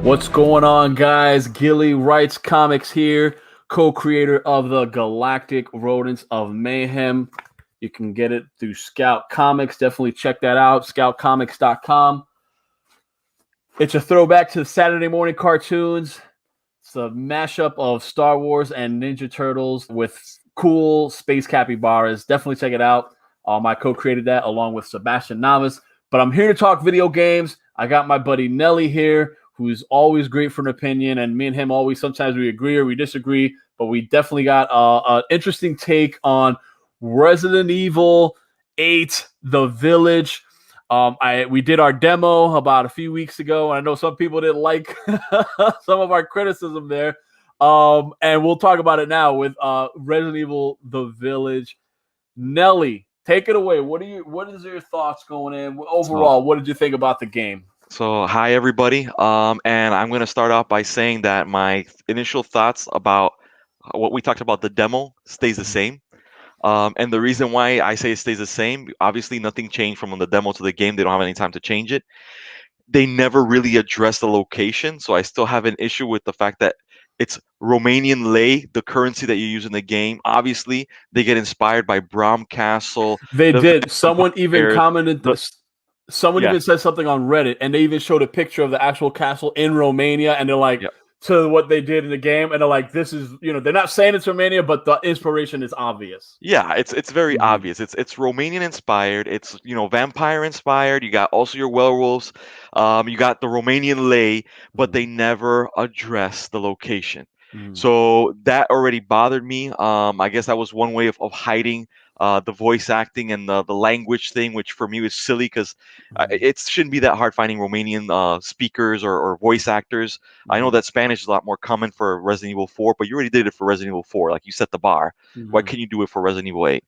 What's going on, guys? Gilly Writes Comics here, co-creator of the Galactic Rodents of Mayhem. You can get it through Scout Comics. Definitely check that out, scoutcomics.com. It's a throwback to the Saturday morning cartoons. It's a mashup of Star Wars and Ninja Turtles with cool space capybaras. Definitely check it out. I co-created that along with Sebastian Navas. But I'm here to talk video games. I got my buddy Nelly here, who's always great for an opinion, and me and him always, sometimes we agree or we disagree, but we definitely got an interesting take on Resident Evil 8, The Village. We did our demo about a few weeks ago, and I know some people didn't like some of our criticism there. And we'll talk about it now with Resident Evil, The Village. Nelly, take it away. What is your thoughts going in? Overall, what did you think about the game? So, hi everybody, and I'm going to start off by saying that my initial thoughts about what we talked about the demo stays the same. And the reason why I say it stays the same, obviously nothing changed from the demo to the game. They don't have any time to change it. They never really addressed the location, so I still have an issue with the fact that it's Romanian lei, the currency that you use in the game. Obviously, they get inspired by Brom Castle. They did. Someone even commented this. Someone Yeah. even said something on Reddit, and they even showed a picture of the actual castle in Romania, and they're like, to what they did in the game, and they're like, this is, they're not saying it's Romania, but the inspiration is obvious. Yeah, it's very obvious. It's Romanian inspired. It's vampire inspired. You got also your werewolves. You got the Romanian lei, but they never address the location. So that already bothered me. I guess that was one way of hiding the voice acting and the language thing, which for me was silly because it shouldn't be that hard finding Romanian speakers or voice actors. I know that Spanish is a lot more common for Resident Evil 4, but you already did it for Resident Evil 4. Like, you set the bar. Why can't you do it for Resident Evil 8?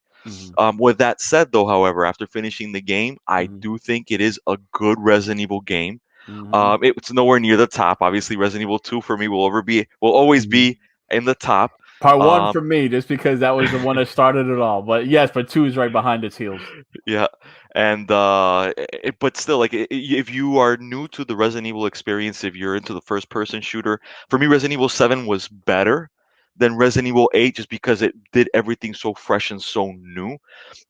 With that said, though, however, after finishing the game, I do think it is a good Resident Evil game. It's nowhere near the top. Obviously, Resident Evil 2 for me will always be in the top. Part 1 for me, just because that was the one that started it all. But yes, but 2 is right behind its heels. Yeah, and but still, like, if you are new to the Resident Evil experience, if you're into the first-person shooter, for me, Resident Evil 7 was better than Resident Evil 8, just because it did everything so fresh and so new.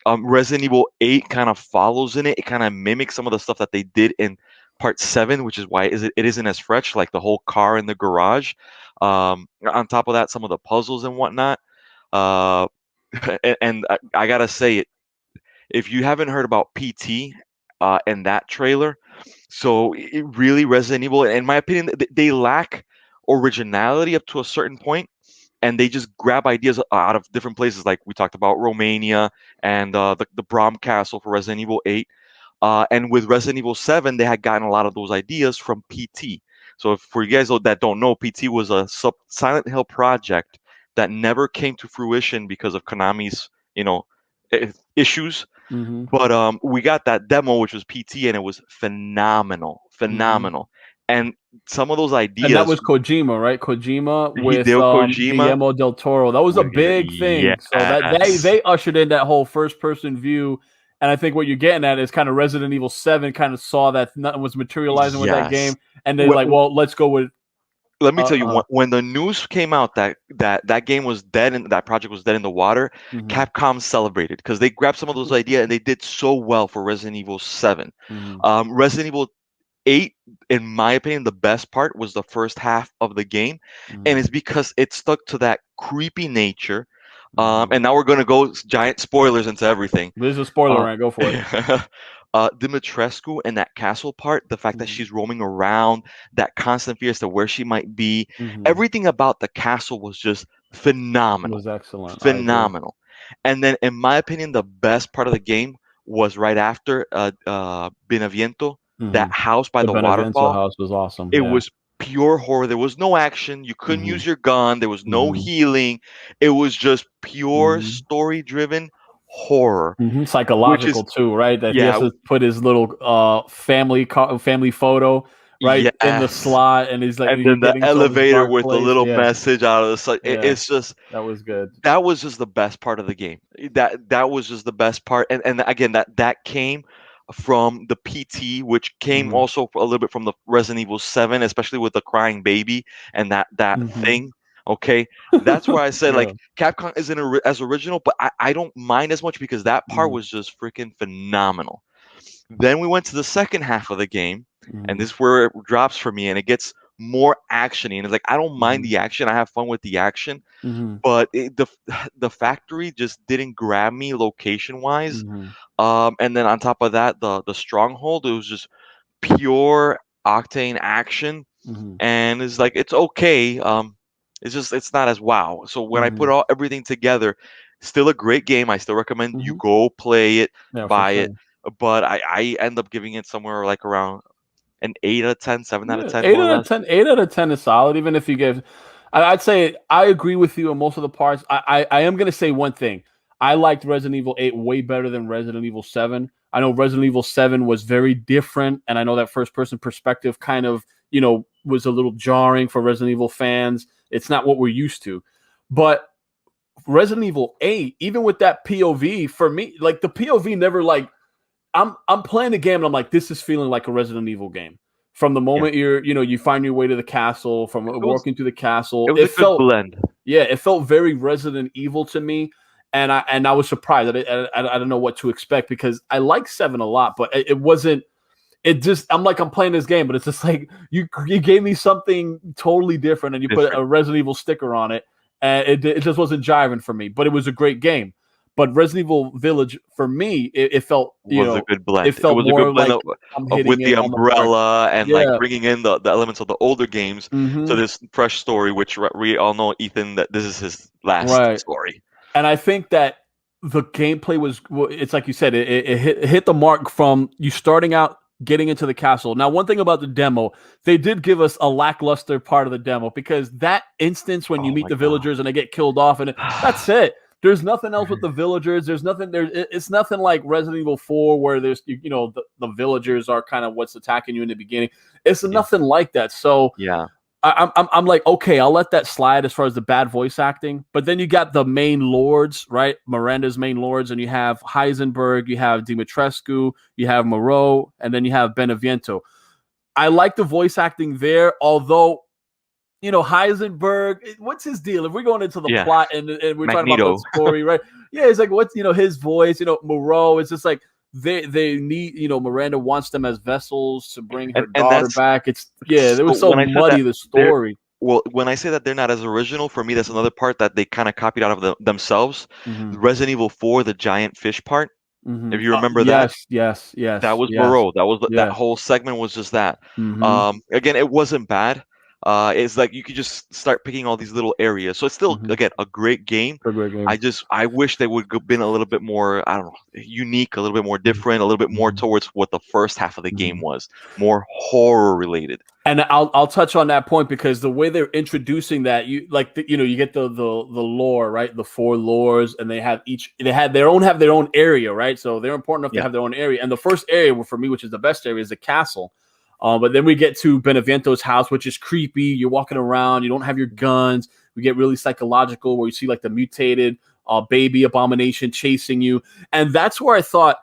Resident Evil 8 kind of follows in it. It kind of mimics some of the stuff that they did in Part 7, which is why it isn't as fresh, like the whole car in the garage. On top of that, some of the puzzles and whatnot. And I gotta say, if you haven't heard about PT and that trailer, so it really Resident Evil, in my opinion, they lack originality up to a certain point, and they just grab ideas out of different places, like we talked about Romania and the Brom Castle for Resident Evil 8. And with Resident Evil 7, they had gotten a lot of those ideas from PT. So for you guys that don't know, PT was a Silent Hill project that never came to fruition because of Konami's, issues. But we got that demo, which was PT, and it was phenomenal. And some of those ideas. And that was Kojima, right? Kojima with Kojima. Guillermo del Toro. That was a big thing. Yes. So that they ushered in that whole first-person view. And I think what you're getting at is kind of Resident Evil 7 kind of saw that nothing was materializing with that game. And they're like, well, let's go with... Let me tell you, when the news came out that game was dead and that project was dead in the water, Capcom celebrated because they grabbed some of those ideas and they did so well for Resident Evil 7. Resident Evil 8, in my opinion, the best part was the first half of the game. And it's because it stuck to that creepy nature. And now we're going to go giant spoilers into everything. This is a spoiler rant. Go for it. Dimitrescu and that castle part, the fact that she's roaming around, that constant fear as to where she might be, everything about the castle was just phenomenal. It was excellent. Phenomenal. And then, in my opinion, the best part of the game was right after Beneviento, that house by the waterfall. House was awesome. It was pure horror. There was no action. You couldn't use your gun. There was no healing. It was just pure story-driven horror. Psychological too, right? That he has to put his little family photo right in the slot, and he's like, and then the elevator with the little message out of the side. It's just, that was good. That was just the best part of the game. That was just the best part. And again, that came from the PT, which came Mhm. also a little bit from the Resident Evil 7, especially with the crying baby and that Mhm. thing. Okay, that's where I said Yeah. like Capcom isn't as original, but I don't mind as much because that part Mhm. was just freaking phenomenal. Then we went to the second half of the game, and Mhm. this is where it drops for me, and it gets more actiony. And it's like I don't mind Mhm. the action; I have fun with the action, Mhm. but the factory just didn't grab me location wise. Mhm. And then on top of that, the stronghold, it was just pure octane action, Mhm. and it's like it's okay. It's just it's not as wow. So when I put Mhm. everything together, still a great game. I still recommend you Mhm. go play it, Yeah, for buy it. sure. But I end up giving it somewhere like around an 8 out of 10, 7 out of 10, Eight more or out of less. 10. 8 out of 10 is solid. Even if you give, I'd say I agree with you on most of the parts. I am gonna say one thing. I liked Resident Evil 8 way better than Resident Evil 7. I know Resident Evil 7 was very different, and I know that first person perspective kind of was a little jarring for Resident Evil fans. It's not what we're used to, but Resident Evil 8, even with that POV, for me, like the POV never like I'm playing the game and I'm like, this is feeling like a Resident Evil game. From the Yeah, moment you find your way to the castle, from it was walking through the castle, it was it a good felt blend. yeah, it felt very Resident Evil to me, and I was surprised. I don't know what to expect because I like 7 a lot, but it wasn't. It just I'm playing this game, but it's just like you gave me something totally different, and you put Different. a Resident Evil sticker on it, and it just wasn't jiving for me. But it was a great game. But Resident Evil Village for me, it felt Was a good blend. it It felt was a good more blend like I'm of with hitting the it on the mark. umbrella and like Yeah. bringing in the elements of the older games to Hmm. this fresh story, which we all know Ethan that this is his last Right. story. And I think that the gameplay was, it's like you said, it hit the mark from you starting out getting into the castle. Now, one thing about the demo, they did give us a lackluster part of the demo because that instance when you Oh meet my the villagers and they get killed off, and that's god. it. There's nothing else with the villagers. There's nothing there. It's nothing like Resident Evil 4 where there's the villagers are kind of what's attacking you in the beginning. It's Yeah. nothing like that. So Yeah. I'm like, okay, I'll let that slide as far as the bad voice acting. But then you got the main lords, right? Miranda's main lords, and you have Heisenberg, you have Dimitrescu, you have Moreau, and then you have Beneviento. I like the voice acting there, although Heisenberg, what's his deal? If we're going into the Yeah. plot and we're talking about the Magneto. story, right? Yeah, it's like what's his voice, Moreau. It's just like they need Miranda wants them as vessels to bring her And daughter that's back. It's so it was so when I said muddy that the they're story. well, when I say that they're not as original, for me that's another part that they kind of copied out of themselves. Mm-hmm. Resident Evil 4, the giant fish part. Mm-hmm. If you remember that, Yes, yes, that yes, was yes, Moreau. That was that yeah. whole segment was just that. Mm-hmm. Again, it wasn't bad. It's like you could just start picking all these little areas. So it's still Mm-hmm. again a great game. A great game. I wish they would have been a little bit more, I don't know, unique, a little bit more Mm-hmm. different, a little bit more Mm-hmm. towards what the first half of the Mm-hmm. game was, more horror related. And I'll touch on that point because the way they're introducing that, you get the lore, right? The four lores, and have their own area, right? So they're important enough to Yeah. have their own area. And the first area for me, which is the best area, is the castle. But then we get to Benevento's house, which is creepy. You're walking around, you don't have your guns. We get really psychological, where you see like the mutated baby abomination chasing you, and that's where I thought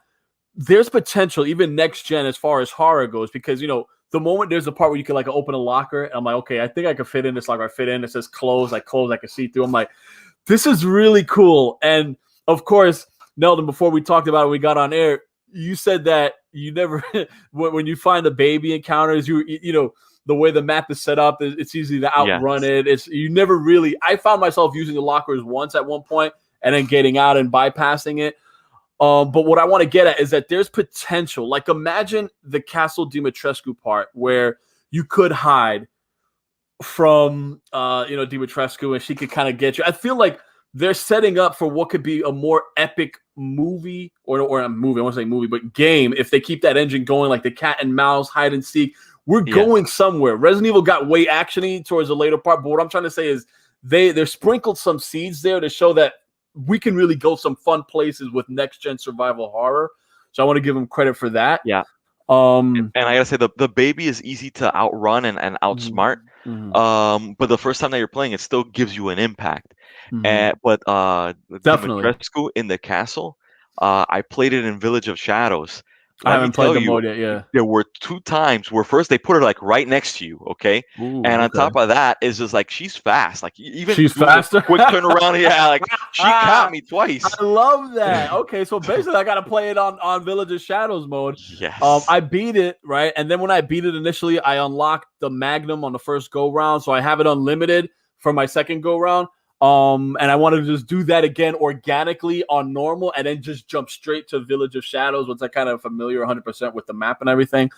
there's potential even next gen as far as horror goes because the moment there's a part where you can like open a locker and I'm like, okay, I think I can fit in this locker. I fit in, it says close, I close, I can see through. I'm like, this is really cool. And of course, Neldon, before we talked about it, we got on air, you said that you never when you find the baby encounters, the way the map is set up, it's easy to outrun Yes. it. It's you never really I found myself using the lockers once at one point and then getting out and bypassing it. But what I want to get at is that there's potential. Like imagine the Castle Dimitrescu part where you could hide from Dimitrescu and she could kind of get you. I feel like they're setting up for what could be a more epic movie or a movie. I want to say movie, but game. If they keep that engine going, like the cat and mouse hide and seek, we're Yes. going somewhere. Resident Evil got way actiony towards the later part, but what I'm trying to say is they're sprinkled some seeds there to show that we can really go some fun places with next gen survival horror. So I want to give them credit for that. Yeah. Um, And I gotta say the baby is easy to outrun and mhm, outsmart. mhm, But the first time that you're playing, it still gives you an impact. mhm. Definitely. Dimitrescu in the castle, I played it in Village of Shadows. I let me haven't played tell the you, mode yet. Yeah. there were 2 times where first they put her like right next to you, okay? Ooh. And on Okay. top of that is just like she's fast. Like even She's doing a faster. quick turnaround, yeah, like she caught me twice. I love that. Okay, so basically, I got to play it on Village of Shadows mode. Yes. I beat it right, and then when I beat it initially, I unlocked the Magnum on the first go round, so I have it unlimited for my second go round. And I wanted to just do that again organically on normal, and then just jump straight to Village of Shadows once I kind of familiar 100% with the map and everything.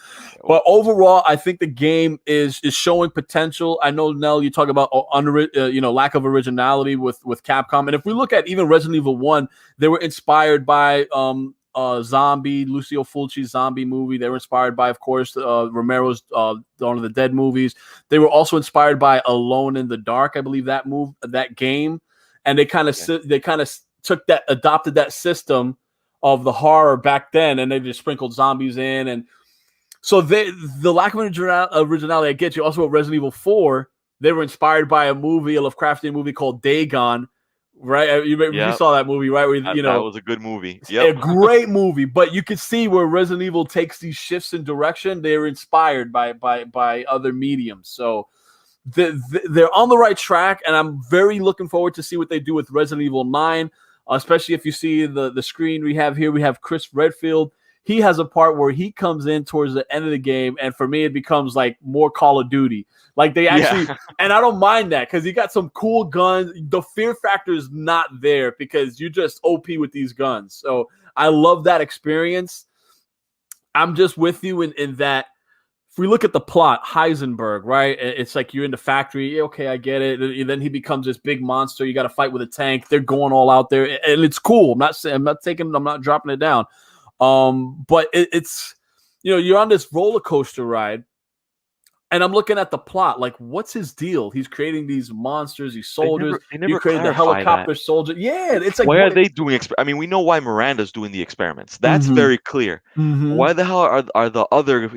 But overall, I think the game is showing potential. I know, Nell, you talk about lack of originality with Capcom, and if we look at even Resident Evil 1, they were inspired by Zombie, Lucio Fulci's Zombie movie. They were inspired by, of course, Romero's Dawn of the Dead movies. They were also inspired by Alone in the Dark, I believe that game, and they kind of adopted that system of the horror back then, and they just sprinkled zombies in, and so the lack of originality I get you. Also, with Resident Evil 4, they were inspired by a Lovecraftian movie called Dagon, right? You Yeah, saw that movie, right? Where that was a good movie. a Yep. great movie, but you can see where Resident Evil takes these shifts in direction. They're inspired by other mediums, so they're on the right track, and I'm very looking forward to see what they do with Resident Evil 9, especially if you see the screen we have here. We have Chris Redfield. He has a part where he comes in towards the end of the game, and for me, it becomes like more Call of Duty. Like they actually, and I don't mind that because you got some cool guns. The fear factor is not there because you just OP with these guns. So I love that experience. I'm just with you in that. If we look at the plot, Heisenberg, right? It's like you're in the factory. Okay, I get it. And then he becomes this big monster. You got to fight with a tank. They're going all out there, and it's cool. I'm not dropping it down. But it's you're on this roller coaster ride, and I'm looking at the plot. Like, what's his deal? He's creating these monsters, these soldiers. They You never created the clarify helicopter that. soldier. Yeah, it's like Why are they doing I mean, we know why Miranda's doing the experiments. That's Mm-hmm. very clear. Mm-hmm. Why the hell are the other,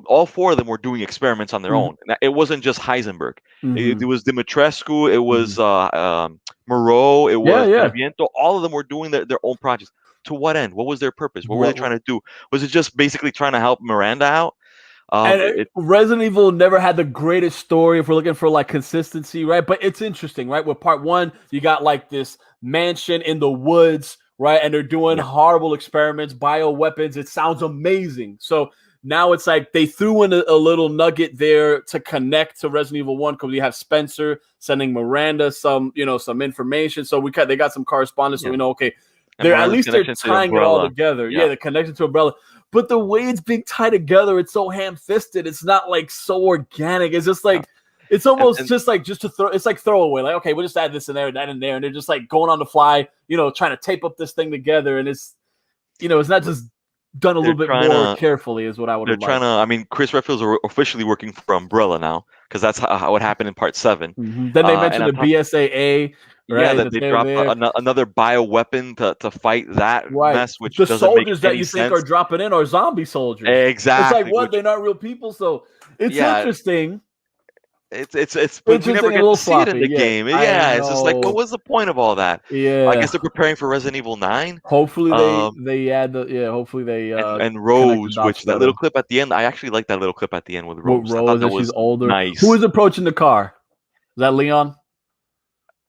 all 4 of them were doing experiments on their Mm-hmm. own. It wasn't just Heisenberg. It Mm-hmm. was Dimitrescu, it Mm-hmm. was Moreau, it Yeah, was yeah. Beneviento. All of them were doing their own projects. To what end? What was their purpose? What were they What? trying to do? Was it just basically trying to help Miranda out? And It Resident Evil never had the greatest story if we're looking for like consistency, right? But it's interesting, right? With part 1, you got like this mansion in the woods, right? And they're doing Yeah. horrible experiments, bioweapons. It sounds amazing. So now it's like they threw in a little nugget there to connect to Resident Evil 1 because we have Spencer sending Miranda some information. So they got some correspondence, so Yeah. we know, okay, And at Miranda's least they're connection to tying it all Umbrella. together. Yeah. Yeah, the connection to Umbrella. But the way it's being tied together, it's so ham-fisted. It's not like so organic. It's just like it's almost And just to throw. It's like throwaway. Like, okay, we'll just add this in there and that in there, and they're just like going on the fly, trying to tape up this thing together. And it's not just done a they're little bit trying more to carefully, is what I would they're have trying liked. to. I mean, Chris Redfield's officially working for Umbrella now because that's how what happened in part 7. Mm-hmm. Then they And mentioned on the top, BSAA, yeah, right? that That they they're dropped there. another bioweapon to fight that Right. mess, which The doesn't make soldiers that any you think are sense. dropping in are zombie soldiers. It's like, Exactly, what? which They're not real people. So it's yeah, interesting. but we Interesting never and a get little to see it in sloppy. the Yeah, game. I Yeah, it's just like, what know. was the point of all that? I Yeah. guess they're preparing for Resident Evil 9. Hopefully Um, they add hopefully they and connect the Rose, dots which that little better. clip at the end, I actually like that little clip at the end with With Rose. I thought Rose that that she's was older. Who nice. is approaching the car? Is that Leon?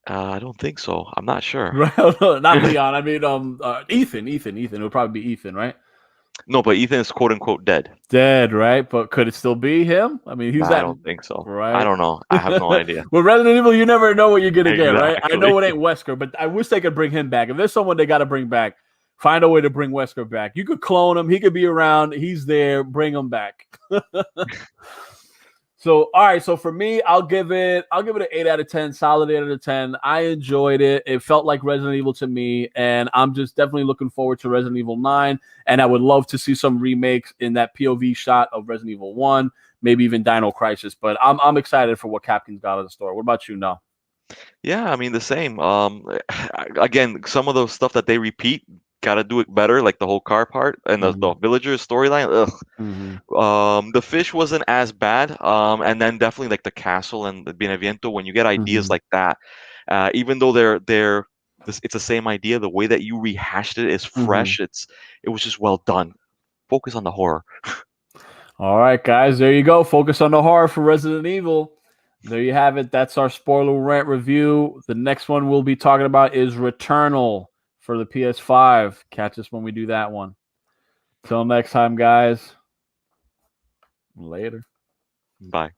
I don't think so. I'm not sure. Right? Not Leon. I mean Ethan. Ethan. It would probably be Ethan, right? No, but Ethan is quote unquote dead. Dead, right? But could it still be him? I mean, he's I that don't think so. I right. don't know. I have no idea. With Resident Evil, you never know what you're gonna get, right? I know Exactly. it ain't Wesker, but I wish they could bring him back. If there's someone they got to bring back, find a way to bring Wesker back. You could clone him; he could be around. He's there. Bring him back. So, all right. So for me, I'll give it an 8 out of 10, solid 8 out of 10. I enjoyed it. It felt like Resident Evil to me, and I'm just definitely looking forward to Resident Evil 9. And I would love to see some remakes in that POV shot of Resident Evil 1, maybe even Dino Crisis. But I'm excited for what Capcom's got in the store. What about you, now? Yeah, I mean the same. Again, some of those stuff that they repeat, gotta do it better, like the whole car part and the villagers storyline. Ugh. The fish wasn't as bad. And then definitely like the castle and the Beneviento. When you get ideas like that, even though it's the same idea, the way that you rehashed it is fresh. It was just well done. focus on the horror. All right, guys, there you go. Focus on the horror for Resident Evil. There you have it. That's our spoiler rant review. The next one we'll be talking about is Returnal for the PS5. Catch us when we do that one. Till next time, guys. Later. Bye.